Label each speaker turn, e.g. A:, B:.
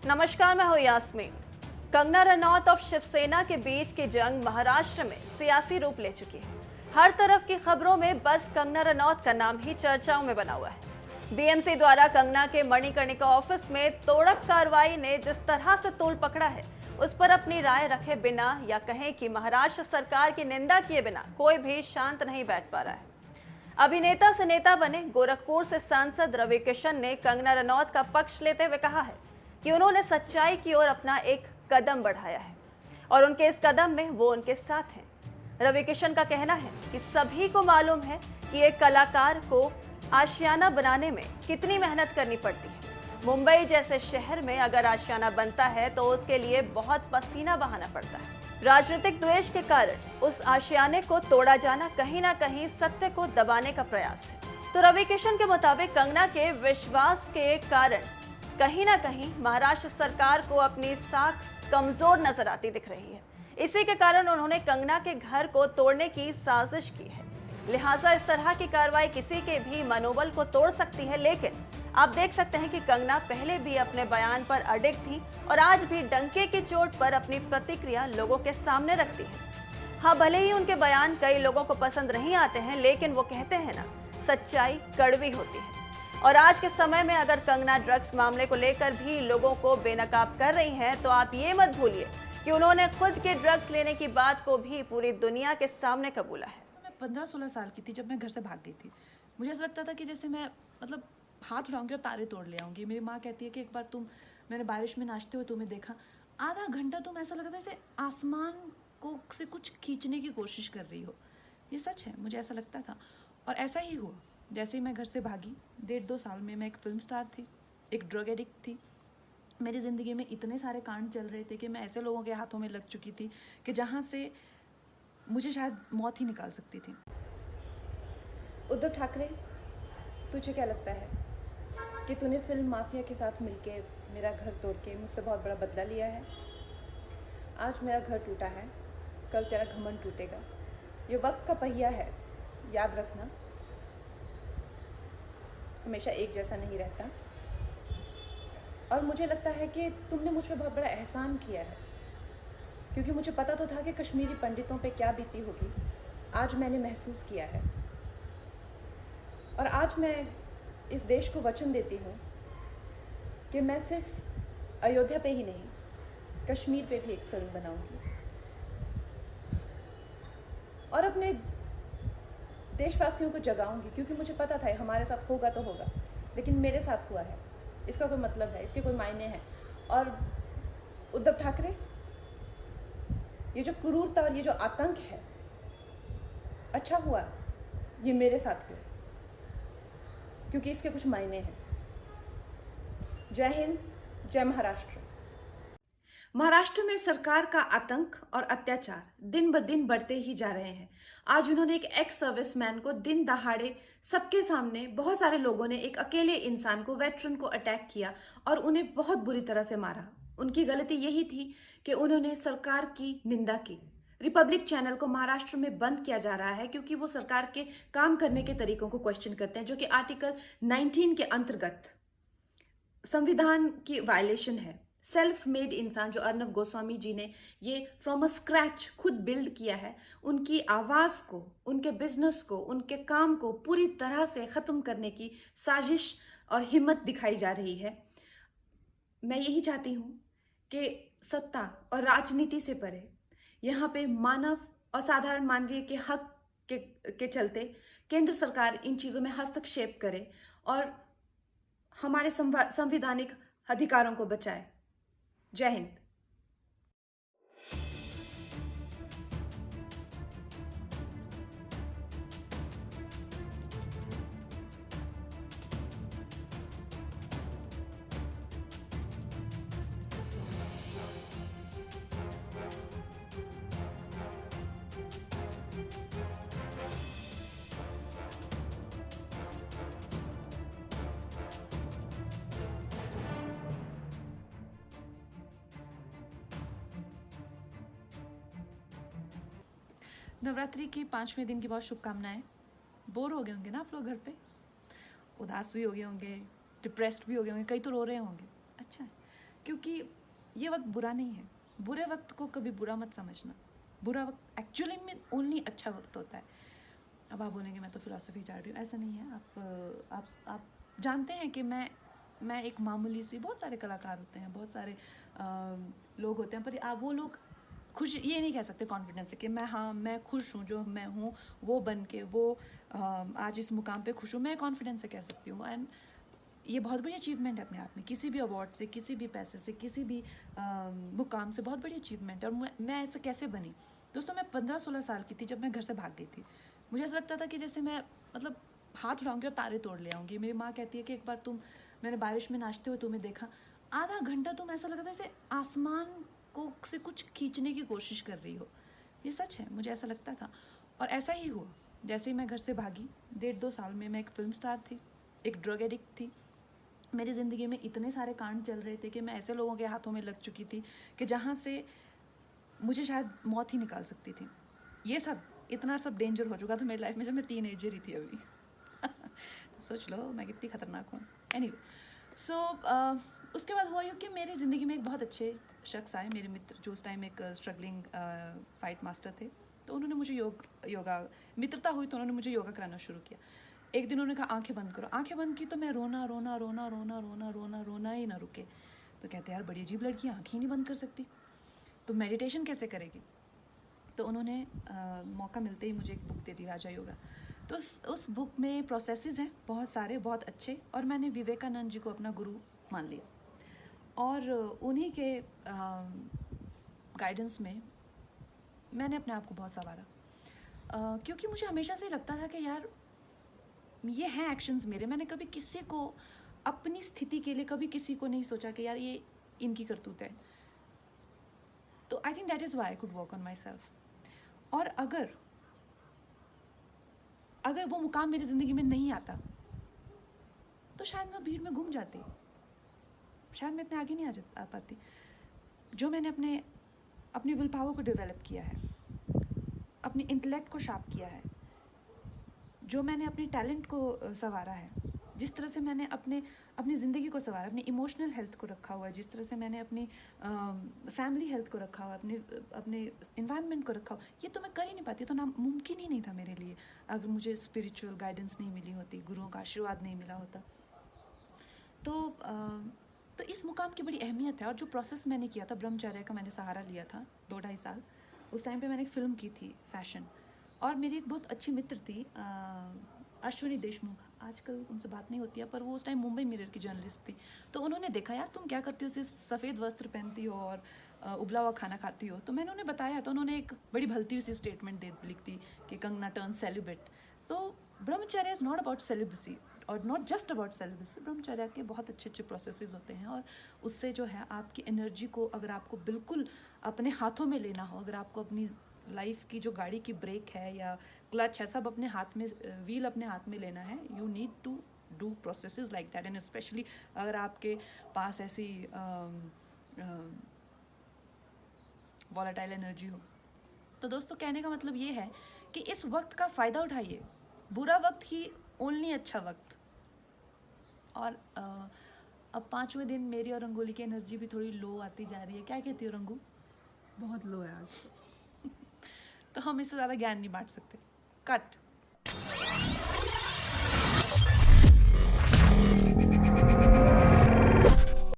A: नमस्कार, मैं हूं यास्मीन। कंगना रनौत और शिवसेना के बीच की जंग महाराष्ट्र में सियासी रूप ले चुकी है। हर तरफ की खबरों में बस कंगना रनौत का नाम ही चर्चाओं में बना हुआ है। बीएमसी द्वारा कंगना के मणिकर्णिका ऑफिस में तोड़क कार्रवाई ने जिस तरह से तूल पकड़ा है, उस पर अपनी राय रखे बिना या कहें कि महाराष्ट्र सरकार की निंदा किए बिना कोई भी शांत नहीं बैठ पा रहा है। अभिनेता से नेता बने गोरखपुर से सांसद रवि किशन ने कंगना रनौत का पक्ष लेते हुए कहा है कि उन्होंने सच्चाई की ओर अपना एक कदम बढ़ाया है और उनके इस कदम में वो उनके साथ हैं। रवि किशन का कहना है कि सभी को मालूम है कि एक कलाकार को आशियाना बनाने में कितनी मेहनत करनी पड़ती है। मुंबई जैसे शहर में अगर आशियाना बनता है तो उसके लिए बहुत पसीना बहाना पड़ता है। राजनीतिक द्वेष के कारण उस आशियाने को तोड़ा जाना कहीं ना कहीं सत्य को दबाने का प्रयास है। तो रवि किशन के मुताबिक कंगना के विश्वास के कारण कहीं ना कहीं महाराष्ट्र सरकार को अपनी साख कमजोर नजर आती दिख रही है। इसी के कारण उन्होंने कंगना के घर को तोड़ने की साजिश की है। लिहाजा इस तरह की कार्रवाई किसी के भी मनोबल को तोड़ सकती है। लेकिन आप देख सकते हैं कि कंगना पहले भी अपने बयान पर अडिग थी और आज भी डंके की चोट पर अपनी प्रतिक्रिया लोगों के सामने रखती है। हाँ, भले ही उनके बयान कई लोगों को पसंद नहीं आते हैं, लेकिन वो कहते हैं ना, सच्चाई कड़वी होती है। और आज के समय में अगर कंगना ड्रग्स मामले को लेकर भी लोगों को बेनकाब कर रही हैं, तो आप ये मत भूलिए कि उन्होंने खुद के ड्रग्स लेने की बात को भी पूरी दुनिया के सामने कबूला है।
B: मैं 15-16 साल की थी जब मैं घर से भाग गई थी। मुझे ऐसा लगता था कि जैसे मैं हाथ उठाऊंगी और तारे तोड़ ले आऊंगी। मेरी माँ कहती है कि एक बार मैंने बारिश में नाचते हुए तुम्हें देखा। आधा घंटा तुम ऐसा लगा था जैसे आसमान को से कुछ खींचने की कोशिश कर रही हो। ये सच है, मुझे ऐसा लगता था और ऐसा ही हुआ। जैसे ही मैं घर से भागी, 1.5-2 साल में मैं एक फिल्म स्टार थी, एक ड्रग एडिक्ट थी। मेरी ज़िंदगी में इतने सारे कांड चल रहे थे कि मैं ऐसे लोगों के हाथों में लग चुकी थी कि जहाँ से मुझे शायद मौत ही निकाल सकती थी।
C: उद्धव ठाकरे, तुझे क्या लगता है कि तूने फिल्म माफिया के साथ मिलके मेरा घर तोड़ के मुझसे बहुत बड़ा बदला लिया है? आज मेरा घर टूटा है, कल तेरा घमंड टूटेगा। ये वक्त का पहिया है, याद रखना, हमेशा एक जैसा नहीं रहता। और मुझे लगता है कि तुमने मुझ पर बहुत बड़ा एहसान किया है, क्योंकि मुझे पता तो था कि कश्मीरी पंडितों पे क्या बीती होगी। आज मैंने महसूस किया है और आज मैं इस देश को वचन देती हूँ कि मैं सिर्फ अयोध्या पे ही नहीं, कश्मीर पे भी एक फिल्म बनाऊंगी और अपने देशवासियों को जगाऊंगी, क्योंकि मुझे पता था हमारे साथ होगा तो होगा, लेकिन मेरे साथ हुआ है, इसका कोई मतलब है, इसके कोई मायने हैं। और उद्धव ठाकरे, ये जो क्रूरता और ये जो आतंक है, अच्छा हुआ ये मेरे साथ हुआ, क्योंकि इसके कुछ मायने हैं। जय हिंद, जय महाराष्ट्र।
B: महाराष्ट्र में सरकार का आतंक और अत्याचार दिन ब दिन बढ़ते ही जा रहे हैं। आज उन्होंने एक एक्स सर्विसमैन को दिन दहाड़े सबके सामने, बहुत सारे लोगों ने एक अकेले इंसान को, वेटरन को अटैक किया और उन्हें बहुत बुरी तरह से मारा। उनकी गलती यही थी कि उन्होंने सरकार की निंदा की। रिपब्लिक चैनल को महाराष्ट्र में बंद किया जा रहा है क्योंकि वो सरकार के काम करने के तरीकों को क्वेश्चन करते हैं, जो कि आर्टिकल 19 के अंतर्गत संविधान की वायलेशन है। सेल्फ मेड इंसान जो अर्नब गोस्वामी जी ने ये फ्रॉम अ स्क्रैच खुद बिल्ड किया है, उनकी आवाज को, उनके बिजनेस को, उनके काम को पूरी तरह से खत्म करने की साजिश और हिम्मत दिखाई जा रही है। मैं यही चाहती हूँ कि सत्ता और राजनीति से परे यहाँ पे मानव और साधारण मानवीय के हक के चलते केंद्र सरकार इन चीजों में हस्तक्षेप करे और हमारे संवैधानिक अधिकारों को बचाए। जय हिंद। नवरात्रि की 5वें दिन की बहुत शुभकामनाएं। बोर हो गए होंगे ना आप लोग घर पे, उदास भी हो गए होंगे, डिप्रेस्ड भी हो गए होंगे, कई तो रो रहे होंगे। अच्छा है, क्योंकि ये वक्त बुरा नहीं है, बुरे वक्त को कभी बुरा मत समझना, बुरा वक्त एक्चुअली में ओनली अच्छा वक्त होता है। अब आप बोलेंगे मैं तो फिलॉसफी चाह रही हूँ, ऐसा नहीं है। आप जानते हैं कि मैं एक मामूली सी, बहुत सारे कलाकार होते हैं, बहुत सारे लोग होते हैं, पर आप वो लोग खुश ये नहीं कह सकते कॉन्फिडेंस से कि मैं खुश हूँ, जो मैं हूँ वो बन के, वो आज इस मुकाम पे खुश हूँ, मैं कॉन्फिडेंस से कह सकती हूँ। एंड ये बहुत बड़ी अचीवमेंट है अपने आप में, किसी भी अवार्ड से, किसी भी पैसे से, किसी भी मुकाम से बहुत बड़ी अचीवमेंट है। और मैं ऐसा कैसे बनी दोस्तों, मैं 15-16 साल की थी जब मैं घर से भाग गई थी। मुझे ऐसा लगता था कि जैसे मैं मतलब हाथ उठाऊंगी और तारे तोड़ ले आऊँगी। मेरी माँ कहती है कि एक बार मैंने बारिश में नाचते हुए तुम्हें देखा, आधा घंटा तुम ऐसा लगा था जैसे आसमान को से कुछ खींचने की कोशिश कर रही हो। ये सच है, मुझे ऐसा लगता था। और ऐसा ही हुआ, जैसे ही मैं घर से भागी 1.5-2 साल में मैं एक फिल्म स्टार थी, एक ड्रग एडिक्ट थी। मेरी ज़िंदगी में इतने सारे कांड चल रहे थे कि मैं ऐसे लोगों के हाथों में लग चुकी थी कि जहाँ से मुझे शायद मौत ही निकाल सकती थी। ये सब इतना सब डेंजर हो चुका था मेरी लाइफ में जब मैं टीनेजर ही थी अभी। तो सोच लो मैं कितनी खतरनाक हूँ। एनीवे, सो उसके बाद हुआ यूँ कि मेरी ज़िंदगी में एक बहुत अच्छे शख्स आए, मेरे मित्र, जो उस टाइम एक स्ट्रगलिंग फाइट मास्टर थे। तो उन्होंने मुझे योगा मित्रता हुई तो उन्होंने मुझे योगा कराना शुरू किया। एक दिन उन्होंने कहा आंखें बंद करो, आंखें बंद की तो मैं रोना ही ना रुके। तो कहते यार बड़ी अजीब लड़की, आंखें ही नहीं बंद कर सकती, तो मेडिटेशन कैसे करेगी। तो उन्होंने मौका मिलते ही मुझे एक बुक दे दी, राजा योगा। तो उस बुक में प्रोसेसेस हैं बहुत सारे, बहुत अच्छे, और मैंने विवेकानंद जी को अपना गुरु मान लिया। और उन्हीं के गाइडेंस में मैंने अपने आप को बहुत संवारा, क्योंकि मुझे हमेशा से लगता था कि यार ये हैं एक्शंस मेरे। मैंने कभी किसी को अपनी स्थिति के लिए कभी किसी को नहीं सोचा कि यार ये इनकी करतूत है। तो I think that is why I could work on my self. और अगर वो मुकाम मेरी ज़िंदगी में नहीं आता तो शायद मैं भीड़ में घूम जाती, शायद मैं इतने आगे नहीं आ पाती। जो मैंने अपनी विल पावर को डेवलप किया है, अपनी इंटेलेक्ट को शार्प किया है, जो मैंने अपने टैलेंट को संवारा है, जिस तरह से मैंने अपनी ज़िंदगी को संवारा, अपनी इमोशनल हेल्थ को रखा हुआ है, जिस तरह से मैंने अपनी फैमिली हेल्थ को रखा हुआ है, अपने इन्वायरमेंट को रखा हुआ, ये तो मैं कर ही नहीं पाती। तो नामुमकिन ही नहीं था मेरे लिए अगर मुझे स्पिरिचुअल गाइडेंस नहीं मिली होती, गुरुओं का आशीर्वाद नहीं मिला होता। तो इस मुकाम की बड़ी अहमियत है। और जो प्रोसेस मैंने किया था, ब्रह्मचर्य का मैंने सहारा लिया था 2-2.5 साल। उस टाइम पे मैंने एक फ़िल्म की थी फैशन, और मेरी एक बहुत अच्छी मित्र थी अश्विनी देशमुख, आजकल उनसे बात नहीं होती है, पर वो उस टाइम मुंबई मिरर की जर्नलिस्ट थी। तो उन्होंने देखा यार तुम क्या करती हो, सिर्फ सफ़ेद वस्त्र पहनती हो और उबला हुआ खाना खाती हो। तो मैंने उन्हें बताया, तो उन्होंने एक बड़ी भलती सी स्टेटमेंट लिख दी कि कंगना टर्न सेलिब्रेट। तो ब्रह्मचर्य इज़ नॉट अबाउट सेलिब्रेसी और नॉट जस्ट अबाउट सेलिब्रेसी। ब्रह्मचर्य के बहुत अच्छे प्रोसेसेस होते हैं, और उससे जो है आपकी एनर्जी को अगर आपको बिल्कुल अपने हाथों में लेना हो, अगर आपको अपनी लाइफ की जो गाड़ी की ब्रेक है या क्लच है, सब अपने हाथ में, व्हील अपने हाथ में लेना है, you need to do processes like that. And specially अगर आपके पास ऐसी वॉलेटाइल एनर्जी हो। तो दोस्तों कहने का मतलब ये है कि इस वक्त का फ़ायदा उठाइए, बुरा वक्त ही ओनली अच्छा वक्त। और अब 5वें दिन मेरी और रंगोली की एनर्जी भी थोड़ी लो आती जा रही है। क्या कहती हो रंगू?
D: बहुत लो है आज।
B: तो हम इससे ज़्यादा ज्ञान नहीं बांट सकते। कट।